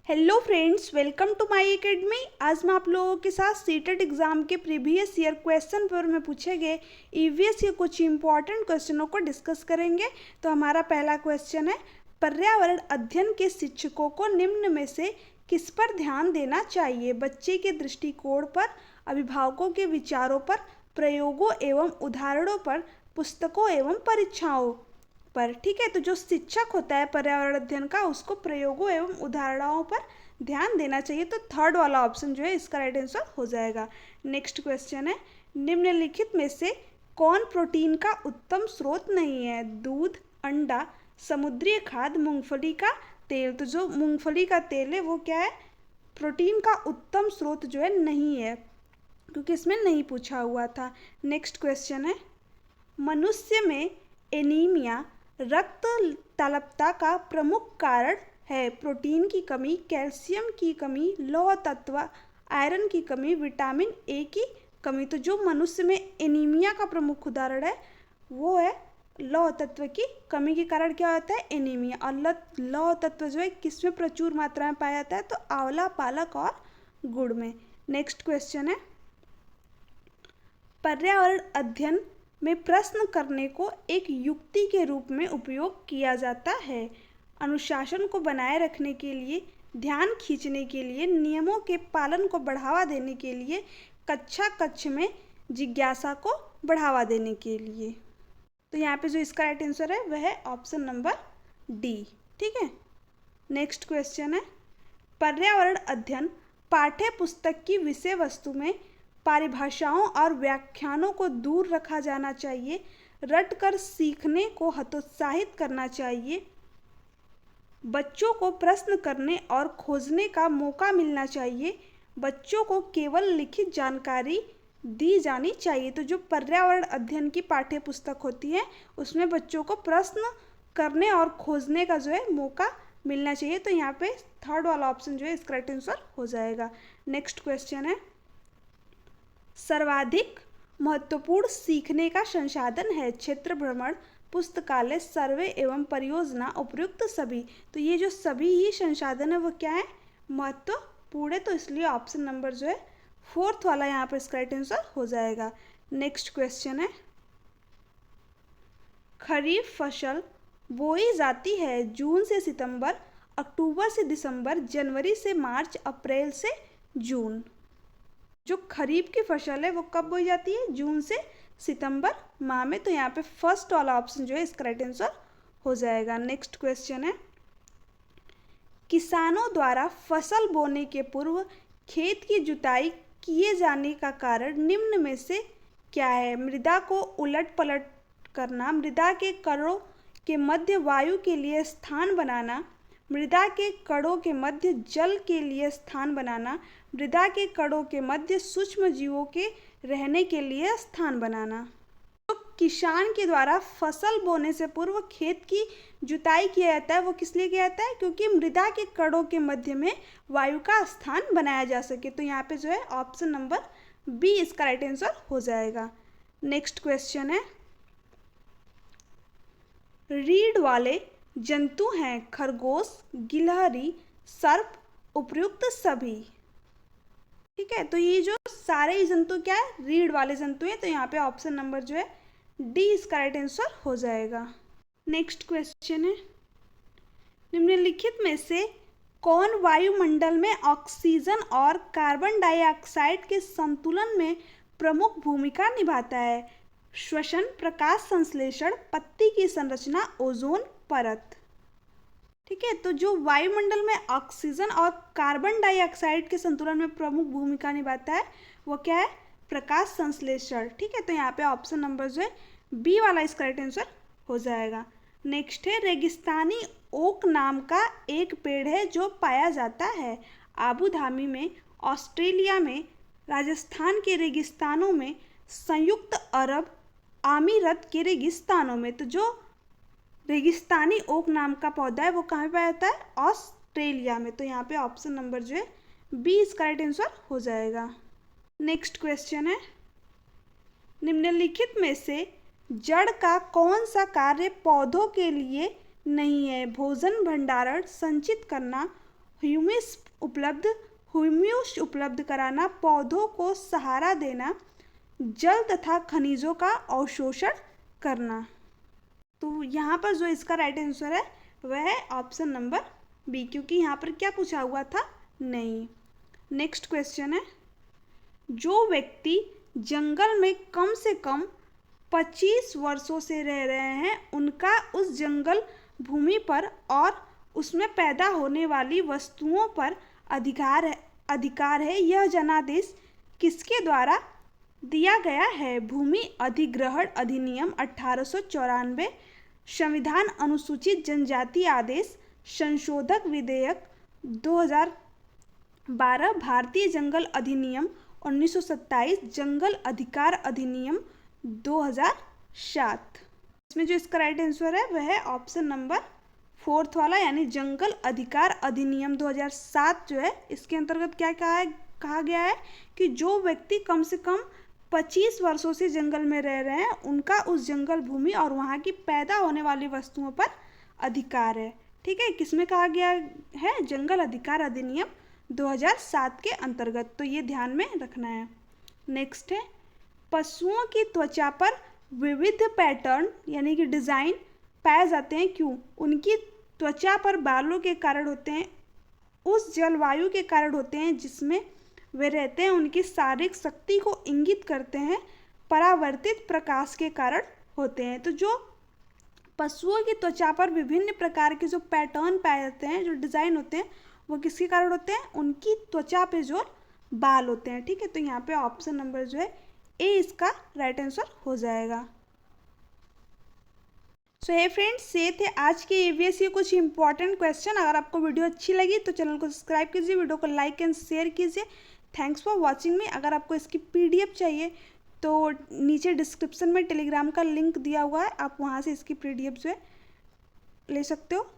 Hello friends, welcome to my academy. आज मैं आप लोगों के साथ सीटेट एग्जाम के प्रीवियस ईयर क्वेश्चन पेपर में पूछे गए ईवीएस के कुछ इंपॉर्टेंट क्वेश्चनों को डिस्कस करेंगे। तो हमारा पहला क्वेश्चन है, पर्यावरण अध्ययन के शिक्षकों को निम्न में से किस पर ध्यान देना चाहिए? बच्चे के दृष्टिकोण पर, अभिभावकों के विचारों पर, प्रयोगों एवं उदाहरणों पर, पुस्तकों एवं परीक्षाओं पर। ठीक है, तो जो शिक्षक होता है पर्यावरण अध्ययन का, उसको प्रयोगों एवं उदाहरणों पर ध्यान देना चाहिए। तो थर्ड वाला ऑप्शन जो है इसका राइट आंसर हो जाएगा। नेक्स्ट क्वेश्चन है, निम्नलिखित में से कौन प्रोटीन का उत्तम स्रोत नहीं है? दूध, अंडा, समुद्री खाद्य, मूंगफली का तेल। तो जो मूंगफली का तेल है वो क्या है? प्रोटीन का उत्तम स्रोत जो है नहीं है, क्योंकि इसमें नहीं पूछा हुआ था। नेक्स्ट क्वेश्चन है, मनुष्य में एनीमिया रक्त तलपता का प्रमुख कारण है? प्रोटीन की कमी, कैल्शियम की कमी, लौह तत्व, आयरन की कमी, विटामिन ए की कमी। तो जो मनुष्य में एनीमिया का प्रमुख उदाहरण है वो है लौह तत्व की कमी के कारण क्या होता है? एनीमिया। और लौह तत्व जो है किसमें प्रचुर मात्रा में पाया जाता है? तो आंवला, पालक और गुड़ में। नेक्स्ट क्वेश्चन है, पर्यावरण अध्ययन में प्रश्न करने को एक युक्ति के रूप में उपयोग किया जाता है। अनुशासन को बनाए रखने के लिए, ध्यान खींचने के लिए, नियमों के पालन को बढ़ावा देने के लिए, कक्ष में जिज्ञासा को बढ़ावा देने के लिए। तो यहाँ पे जो इसका राइट आंसर है वह है ऑप्शन नंबर डी। ठीक है, नेक्स्ट क्वेश्चन है, पर्यावरण अध्ययन पाठ्य पुस्तक की विषय वस्तु में परिभाषाओं और व्याख्यानों को दूर रखा जाना चाहिए। रटकर सीखने को हतोत्साहित करना चाहिए। बच्चों को प्रश्न करने और खोजने का मौका मिलना चाहिए। बच्चों को केवल लिखित जानकारी दी जानी चाहिए। तो जो पर्यावरण अध्ययन की पाठ्य पुस्तक होती है उसमें बच्चों को प्रश्न करने और खोजने का जो है मौका मिलना चाहिए। तो यहाँ पे थर्ड वाला ऑप्शन जो है इसका राइट आंसर हो जाएगा। नेक्स्ट क्वेश्चन है, सर्वाधिक महत्वपूर्ण सीखने का संसाधन है? क्षेत्र भ्रमण, पुस्तकालय, सर्वे एवं परियोजना, उपयुक्त सभी। तो ये जो सभी ही संसाधन है वो क्या है? महत्वपूर्ण है। तो इसलिए ऑप्शन नंबर जो है फोर्थ वाला यहाँ पर इसका राइट आंसर हो जाएगा। नेक्स्ट क्वेश्चन है, खरीफ फसल बोई जाती है जून से सितंबर, अक्टूबर से दिसंबर, जनवरी से मार्च, अप्रैल से जून। जो खरीफ की फसल है वो कब बोई जाती है? जून से सितंबर माह में। तो यहाँ पे फर्स्ट वाला ऑप्शन जो है इसका राइट आंसर हो जाएगा। नेक्स्ट क्वेश्चन है, किसानों द्वारा फसल बोने के पूर्व खेत की जुताई किए जाने का कारण निम्न में से क्या है? मृदा को उलट पलट करना, मृदा के कणों के मध्य वायु के लिए स्थान बनाना, मृदा के कणों के मध्य जल के लिए स्थान बनाना, मृदा के कणों के मध्य सूक्ष्म जीवों के रहने के लिए स्थान बनाना। तो किसान के द्वारा फसल बोने से पूर्व खेत की जुताई किया जाता है, वो किस लिए किया जाता है? क्योंकि मृदा के कणों के मध्य में वायु का स्थान बनाया जा सके। तो यहाँ पे जो है ऑप्शन नंबर बी इसका राइट आंसर हो जाएगा। नेक्स्ट क्वेश्चन है, रीढ़ वाले जंतु हैं खरगोश, गिलहरी, सर्प, उपयुक्त सभी। ठीक है, तो ये जो सारे ही जंतु क्या है? रीढ़ वाले जंतु हैं। तो यहाँ पे ऑप्शन नंबर जो है डी इसका राइट आंसर हो जाएगा। नेक्स्ट क्वेश्चन है, निम्नलिखित में से कौन वायुमंडल में ऑक्सीजन और कार्बन डाइऑक्साइड के संतुलन में प्रमुख भूमिका निभाता है? श्वसन, प्रकाश संश्लेषण, पत्ती की संरचना, ओजोन परत। ठीक है, तो जो वायुमंडल में ऑक्सीजन और कार्बन डाइऑक्साइड के संतुलन में प्रमुख भूमिका निभाता है वो क्या है? प्रकाश संश्लेषण। ठीक है, तो यहाँ पे ऑप्शन नंबर जो है बी वाला इसका राइट आंसर हो जाएगा। नेक्स्ट है, रेगिस्तानी ओक नाम का एक पेड़ है जो पाया जाता है आबू धाबी में, ऑस्ट्रेलिया में, राजस्थान के रेगिस्तानों में, संयुक्त अरब अमीरात के रेगिस्तानों में। तो जो रेगिस्तानी ओक नाम का पौधा है वो कहाँ पाया जाता है? ऑस्ट्रेलिया में। तो यहाँ पे ऑप्शन नंबर जो है बी इसका राइट आंसर हो जाएगा। नेक्स्ट क्वेश्चन है, निम्नलिखित में से जड़ का कौन सा कार्य पौधों के लिए नहीं है? भोजन भंडारण, संचित करना, ह्यूमस उपलब्ध कराना, पौधों को सहारा देना, जल तथा खनिजों का अवशोषण करना। तो यहाँ पर जो इसका राइट आंसर है वह है ऑप्शन नंबर बी, क्योंकि यहाँ पर क्या पूछा हुआ था, नहीं। नेक्स्ट क्वेश्चन है, जो व्यक्ति जंगल में कम से कम 25 वर्षों से रह रहे हैं उनका उस जंगल भूमि पर और उसमें पैदा होने वाली वस्तुओं पर अधिकार है। यह जनादेश किसके द्वारा दिया गया है? भूमि अधिग्रहण अधिनियम 1894, संविधान अनुसूचित जनजाति आदेश, संशोधक विधेयक 2012, भारतीय जंगल अधिनियम 1927, जंगल अधिकार अधिनियम 2007। इसमें जो इसका राइट आंसर है वह है ऑप्शन नंबर 4 वाला, यानी जंगल अधिकार अधिनियम 2007 जो है इसके अंतर्गत क्या कहा गया है कि जो व्यक्ति कम से कम 25 वर्षों से जंगल में रह रहे हैं उनका उस जंगल भूमि और वहाँ की पैदा होने वाली वस्तुओं पर अधिकार है। ठीक है, किसमें कहा गया है? जंगल अधिकार अधिनियम 2007 के अंतर्गत, तो ये ध्यान में रखना है। नेक्स्ट है, पशुओं की त्वचा पर विविध पैटर्न यानी कि डिज़ाइन पाए जाते हैं, क्यों? उनकी त्वचा पर बालों के कारण होते हैं, उस जलवायु के कारण होते हैं जिसमें वे रहते हैं, उनकी शारीरिक शक्ति को इंगित करते हैं, परावर्तित प्रकाश के कारण होते हैं। तो जो पशुओं की त्वचा पर विभिन्न प्रकार के जो पैटर्न पाए जाते हैं, जो डिज़ाइन होते हैं, वो किसके कारण होते हैं? उनकी त्वचा पे जो बाल होते हैं। ठीक है, तो यहाँ पे ऑप्शन नंबर जो है ए इसका राइट आंसर हो जाएगा। सो हे फ्रेंड्स, ये थे आज के ईवीएस के कुछ इंपॉर्टेंट क्वेश्चन। अगर आपको वीडियो अच्छी लगी तो चैनल को सब्सक्राइब कीजिए, वीडियो को लाइक एंड शेयर कीजिए। थैंक्स फॉर वॉचिंग मी। अगर आपको इसकी पीडीएफ चाहिए तो नीचे डिस्क्रिप्शन में टेलीग्राम का लिंक दिया हुआ है, आप वहाँ से इसकी पीडीएफ जो है ले सकते हो।